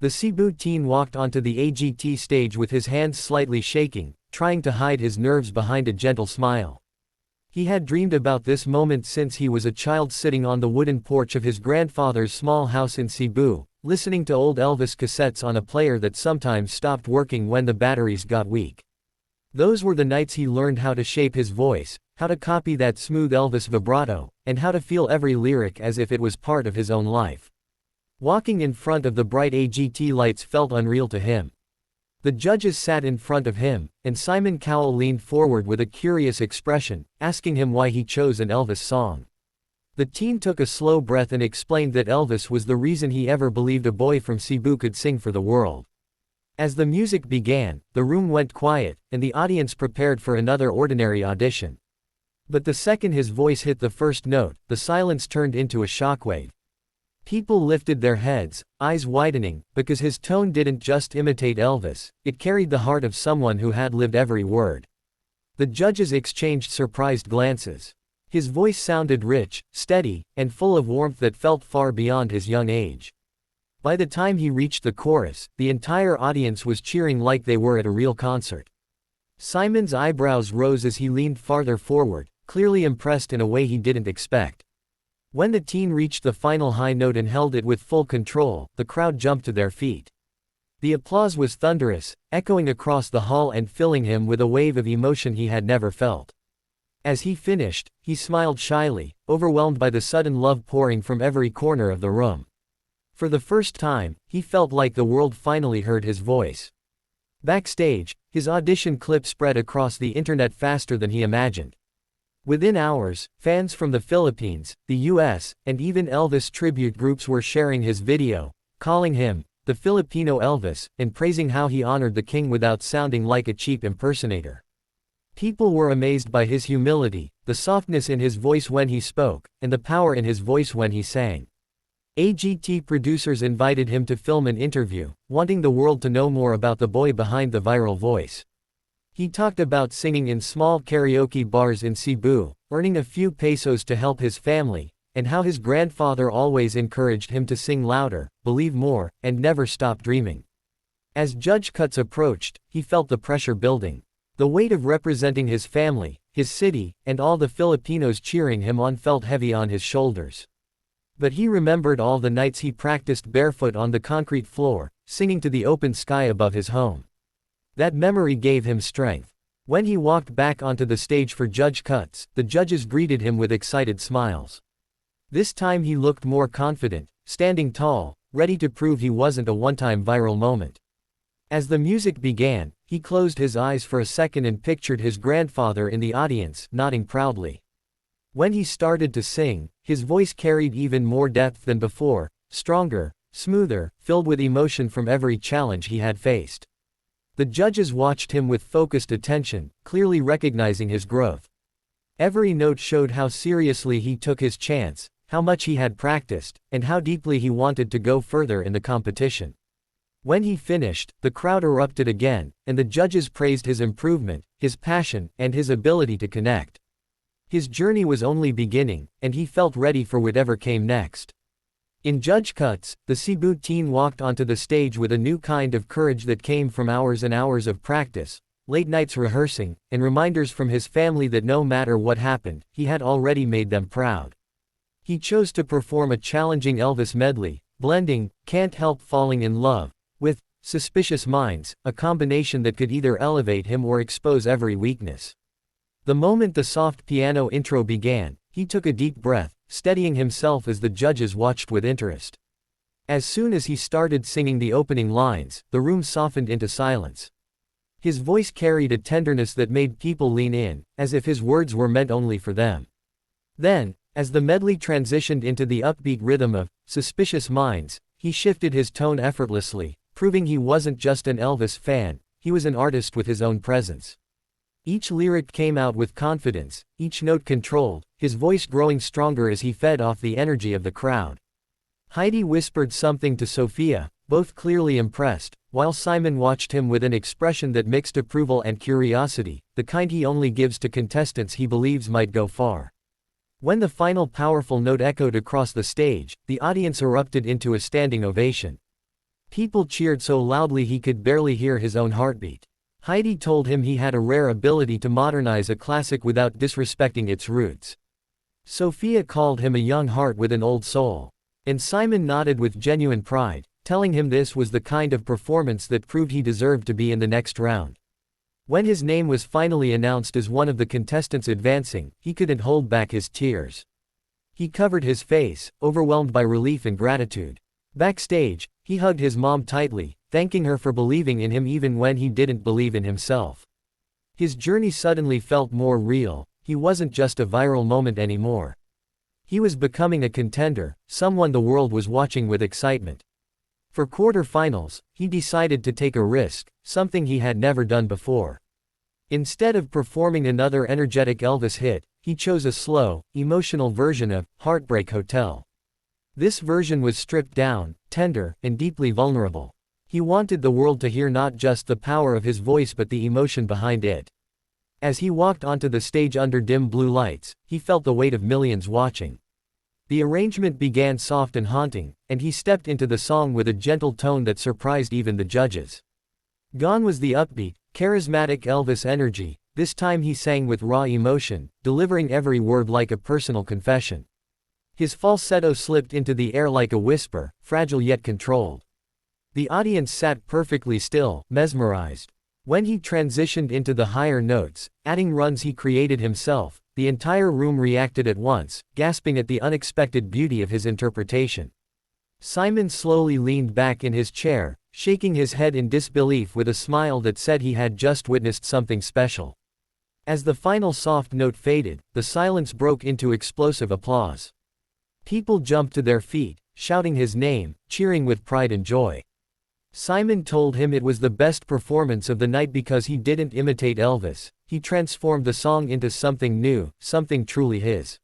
The Cebu teen walked onto the AGT stage with his hands slightly shaking, trying to hide his nerves behind a gentle smile. He had dreamed about this moment since he was a child, sitting on the wooden porch of his grandfather's small house in Cebu, listening to old Elvis cassettes on a player that sometimes stopped working when the batteries got weak. Those were the nights he learned how to shape his voice, how to copy that smooth Elvis vibrato, and how to feel every lyric as if it was part of his own life. Walking in front of the bright AGT lights felt unreal to him. The judges sat in front of him, and Simon Cowell leaned forward with a curious expression, asking him why he chose an Elvis song. The teen took a slow breath and explained that Elvis was the reason he ever believed a boy from Cebu could sing for the world. As the music began, the room went quiet, and the audience prepared for another ordinary audition. But the second his voice hit the first note, the silence turned into a shockwave. People lifted their heads, eyes widening, because his tone didn't just imitate Elvis, it carried the heart of someone who had lived every word. The judges exchanged surprised glances. His voice sounded rich, steady, and full of warmth that felt far beyond his young age. By the time he reached the chorus, the entire audience was cheering like they were at a real concert. Simon's eyebrows rose as he leaned farther forward, clearly impressed in a way he didn't expect. When the teen reached the final high note and held it with full control, the crowd jumped to their feet. The applause was thunderous, echoing across the hall and filling him with a wave of emotion he had never felt. As he finished, he smiled shyly, overwhelmed by the sudden love pouring from every corner of the room. For the first time, he felt like the world finally heard his voice. Backstage, his audition clip spread across the internet faster than he imagined. Within hours, fans from the Philippines, the US, and even Elvis tribute groups were sharing his video, calling him the Filipino Elvis, and praising how he honored the king without sounding like a cheap impersonator. People were amazed by his humility, the softness in his voice when he spoke, and the power in his voice when he sang. AGT producers invited him to film an interview, wanting the world to know more about the boy behind the viral voice. He talked about singing in small karaoke bars in Cebu, earning a few pesos to help his family, and how his grandfather always encouraged him to sing louder, believe more, and never stop dreaming. As judge cuts approached, he felt the pressure building. The weight of representing his family, his city, and all the Filipinos cheering him on felt heavy on his shoulders. But he remembered all the nights he practiced barefoot on the concrete floor, singing to the open sky above his home. That memory gave him strength. When he walked back onto the stage for judge cuts, the judges greeted him with excited smiles. This time he looked more confident, standing tall, ready to prove he wasn't a one-time viral moment. As the music began, he closed his eyes for a second and pictured his grandfather in the audience, nodding proudly. When he started to sing, his voice carried even more depth than before, stronger, smoother, filled with emotion from every challenge he had faced. The judges watched him with focused attention, clearly recognizing his growth. Every note showed how seriously he took his chance, how much he had practiced, and how deeply he wanted to go further in the competition. When he finished, the crowd erupted again, and the judges praised his improvement, his passion, and his ability to connect. His journey was only beginning, and he felt ready for whatever came next. In judge cuts, the Cebu teen walked onto the stage with a new kind of courage that came from hours and hours of practice, late nights rehearsing, and reminders from his family that no matter what happened, he had already made them proud. He chose to perform a challenging Elvis medley, blending "Can't Help Falling in Love" with "Suspicious Minds," a combination that could either elevate him or expose every weakness. The moment the soft piano intro began, he took a deep breath, steadying himself as the judges watched with interest. As soon as he started singing the opening lines, the room softened into silence. His voice carried a tenderness that made people lean in, as if his words were meant only for them. Then, as the medley transitioned into the upbeat rhythm of "Suspicious Minds," he shifted his tone effortlessly, proving he wasn't just an Elvis fan, he was an artist with his own presence. Each lyric came out with confidence, each note controlled, his voice growing stronger as he fed off the energy of the crowd. Heidi whispered something to Sophia, both clearly impressed, while Simon watched him with an expression that mixed approval and curiosity, the kind he only gives to contestants he believes might go far. When the final powerful note echoed across the stage, the audience erupted into a standing ovation. People cheered so loudly he could barely hear his own heartbeat. Heidi told him he had a rare ability to modernize a classic without disrespecting its roots. Sophia called him a young heart with an old soul. And Simon nodded with genuine pride, telling him this was the kind of performance that proved he deserved to be in the next round. When his name was finally announced as one of the contestants advancing, he couldn't hold back his tears. He covered his face, overwhelmed by relief and gratitude. Backstage, he hugged his mom tightly, thanking her for believing in him even when he didn't believe in himself. His journey suddenly felt more real. He wasn't just a viral moment anymore. He was becoming a contender, someone the world was watching with excitement. For quarterfinals, he decided to take a risk, something he had never done before. Instead of performing another energetic Elvis hit, he chose a slow, emotional version of Heartbreak Hotel. This version was stripped down, tender, and deeply vulnerable. He wanted the world to hear not just the power of his voice but the emotion behind it. As he walked onto the stage under dim blue lights, he felt the weight of millions watching. The arrangement began soft and haunting, and he stepped into the song with a gentle tone that surprised even the judges. Gone was the upbeat, charismatic Elvis energy. This time he sang with raw emotion, delivering every word like a personal confession. His falsetto slipped into the air like a whisper, fragile yet controlled. The audience sat perfectly still, mesmerized. When he transitioned into the higher notes, adding runs he created himself, the entire room reacted at once, gasping at the unexpected beauty of his interpretation. Simon slowly leaned back in his chair, shaking his head in disbelief with a smile that said he had just witnessed something special. As the final soft note faded, the silence broke into explosive applause. People jumped to their feet, shouting his name, cheering with pride and joy. Simon told him it was the best performance of the night because he didn't imitate Elvis, he transformed the song into something new, something truly his.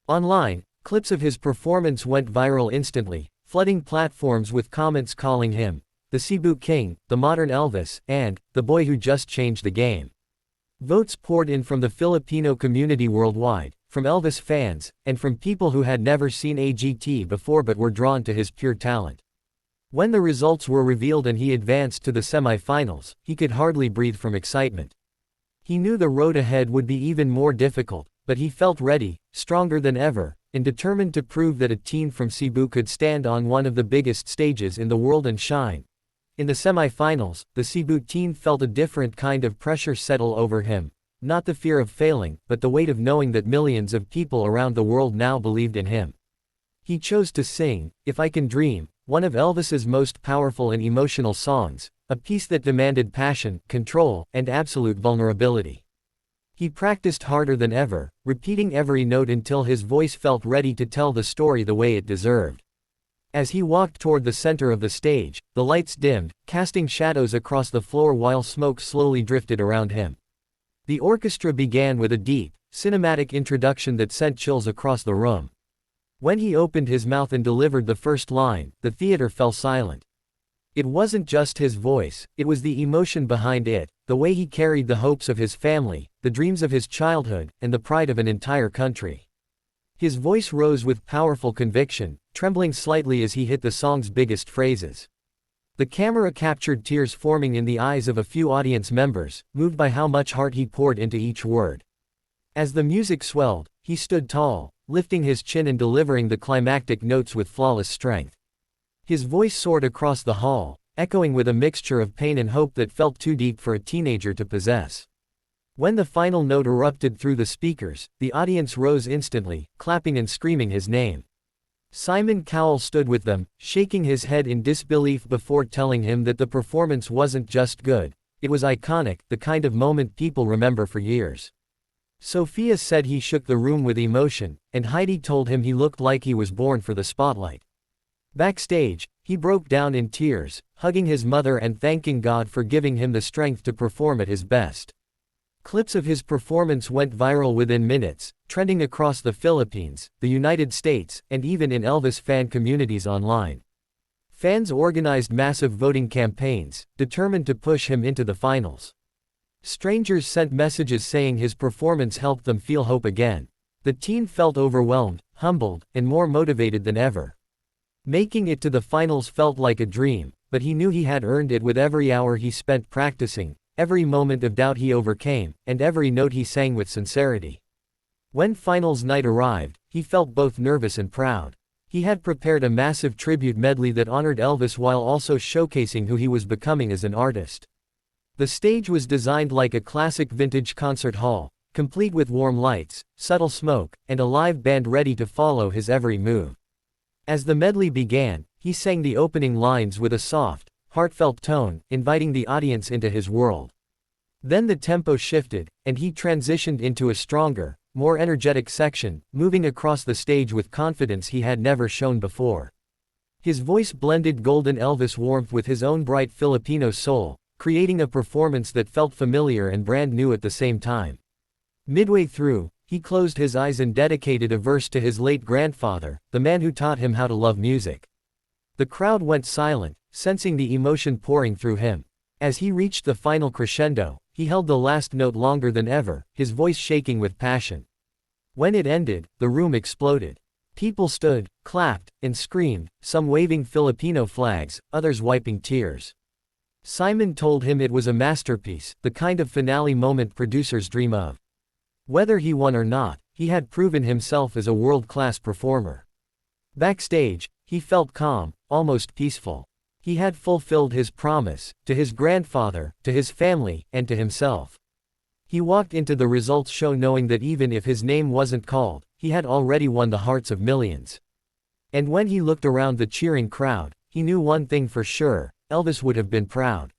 Online, clips of his performance went viral instantly, flooding platforms with comments calling him the Cebu King, the modern Elvis, and the boy who just changed the game. Votes poured in from the Filipino community worldwide, from Elvis fans, and from people who had never seen AGT before but were drawn to his pure talent. When the results were revealed and he advanced to the semi-finals, he could hardly breathe from excitement. He knew the road ahead would be even more difficult, but he felt ready, stronger than ever, and determined to prove that a teen from Cebu could stand on one of the biggest stages in the world and shine. In the semi-finals, the Cebu teen felt a different kind of pressure settle over him, not the fear of failing, but the weight of knowing that millions of people around the world now believed in him. He chose to sing, If I Can Dream, one of Elvis's most powerful and emotional songs, a piece that demanded passion, control, and absolute vulnerability. He practiced harder than ever, repeating every note until his voice felt ready to tell the story the way it deserved. As he walked toward the center of the stage, the lights dimmed, casting shadows across the floor while smoke slowly drifted around him. The orchestra began with a deep, cinematic introduction that sent chills across the room. When he opened his mouth and delivered the first line, the theater fell silent. It wasn't just his voice, it was the emotion behind it, the way he carried the hopes of his family, the dreams of his childhood, and the pride of an entire country. His voice rose with powerful conviction, trembling slightly as he hit the song's biggest phrases. The camera captured tears forming in the eyes of a few audience members, moved by how much heart he poured into each word. As the music swelled, he stood tall, lifting his chin and delivering the climactic notes with flawless strength. His voice soared across the hall, echoing with a mixture of pain and hope that felt too deep for a teenager to possess. When the final note erupted through the speakers, the audience rose instantly, clapping and screaming his name. Simon Cowell stood with them, shaking his head in disbelief before telling him that the performance wasn't just good, it was iconic, the kind of moment people remember for years. Sophia said he shook the room with emotion, and Heidi told him he looked like he was born for the spotlight. Backstage, he broke down in tears, hugging his mother and thanking God for giving him the strength to perform at his best. Clips of his performance went viral within minutes, trending across the Philippines, the United States, and even in Elvis fan communities online. Fans organized massive voting campaigns, determined to push him into the finals. Strangers sent messages saying his performance helped them feel hope again. The teen felt overwhelmed, humbled, and more motivated than ever. Making it to the finals felt like a dream, but he knew he had earned it with every hour he spent practicing, every moment of doubt he overcame, and every note he sang with sincerity. When finals night arrived, he felt both nervous and proud. He had prepared a massive tribute medley that honored Elvis while also showcasing who he was becoming as an artist. The stage was designed like a classic vintage concert hall, complete with warm lights, subtle smoke, and a live band ready to follow his every move. As the medley began, he sang the opening lines with a soft, heartfelt tone, inviting the audience into his world. Then the tempo shifted, and he transitioned into a stronger, more energetic section, moving across the stage with confidence he had never shown before. His voice blended golden Elvis warmth with his own bright Filipino soul, creating a performance that felt familiar and brand new at the same time. Midway through, he closed his eyes and dedicated a verse to his late grandfather, the man who taught him how to love music. The crowd went silent, sensing the emotion pouring through him. As he reached the final crescendo, he held the last note longer than ever, his voice shaking with passion. When it ended, the room exploded. People stood, clapped, and screamed, some waving Filipino flags, others wiping tears. Simon told him it was a masterpiece, the kind of finale moment producers dream of. Whether he won or not, he had proven himself as a world-class performer. Backstage, he felt calm, almost peaceful. He had fulfilled his promise, to his grandfather, to his family, and to himself. He walked into the results show knowing that even if his name wasn't called, he had already won the hearts of millions. And when he looked around the cheering crowd, he knew one thing for sure: Elvis would have been proud.